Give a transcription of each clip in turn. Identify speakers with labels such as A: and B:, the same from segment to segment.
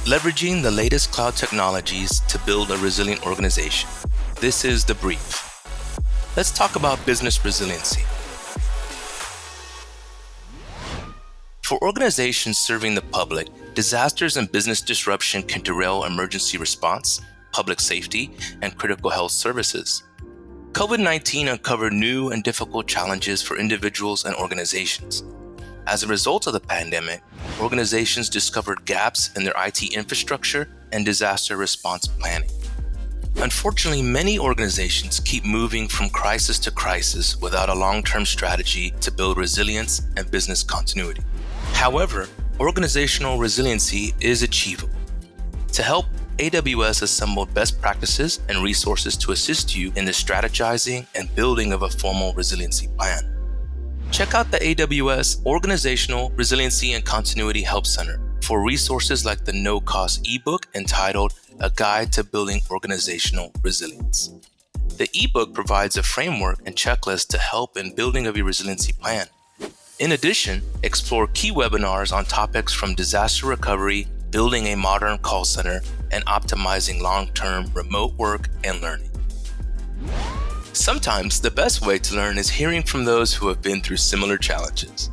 A: leveraging the latest cloud technologies to build a resilient organization. This is The Brief. Let's talk about business resiliency. For organizations serving the public, disasters and business disruption can derail emergency response, public safety, and critical health services. COVID-19 uncovered new and difficult challenges for individuals and organizations. As a result of the pandemic, organizations discovered gaps in their IT infrastructure and disaster response planning. Unfortunately, many organizations keep moving from crisis to crisis without a long-term strategy to build resilience and business continuity. However, organizational resiliency is achievable. To help, AWS assembled best practices and resources to assist you in the strategizing and building of a formal resiliency plan. Check out the AWS Organizational Resiliency and Continuity Help Center for resources like the no-cost ebook entitled A Guide to Building Organizational Resilience. The ebook provides a framework and checklist to help in building of your resiliency plan. In addition, explore key webinars on topics from disaster recovery, building a modern call center, and optimizing long-term remote work and learning. Sometimes the best way to learn is hearing from those who have been through similar challenges.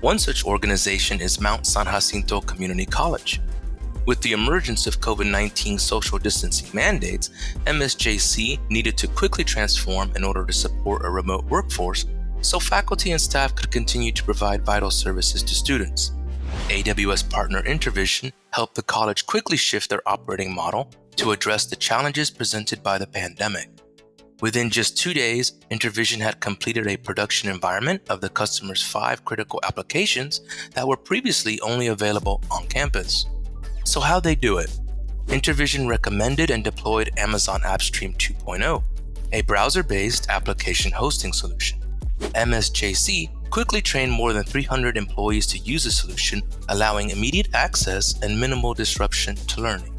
A: One such organization is Mount San Jacinto Community College. With the emergence of COVID-19 social distancing mandates, MSJC needed to quickly transform in order to support a remote workforce so faculty and staff could continue to provide vital services to students. AWS partner Intervision helped the college quickly shift their operating model to address the challenges presented by the pandemic. Within just 2 days, Intervision had completed a production environment of the customer's 5 critical applications that were previously only available on campus. So how'd they do it? Intervision recommended and deployed Amazon AppStream 2.0, a browser-based application hosting solution. MSJC quickly trained more than 300 employees to use the solution, allowing immediate access and minimal disruption to learning.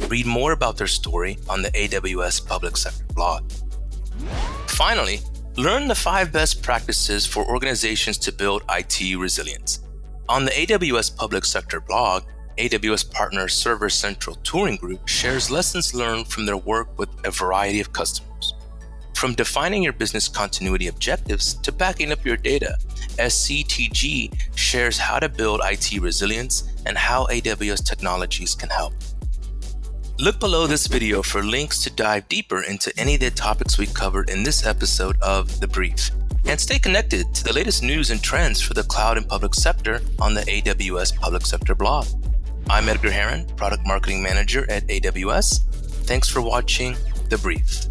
A: Read more about their story on the AWS Public Sector blog. Finally, learn the 5 best practices for organizations to build IT resilience. On the AWS Public Sector blog, AWS partner Server Central Touring Group shares lessons learned from their work with a variety of customers. From defining your business continuity objectives to backing up your data, SCTG shares how to build IT resilience and how AWS technologies can help. Look below this video for links to dive deeper into any of the topics we covered in this episode of The Brief. And stay connected to the latest news and trends for the cloud and public sector on the AWS Public Sector blog. I'm Edgar Heron, Product Marketing Manager at AWS. Thanks for watching The Brief.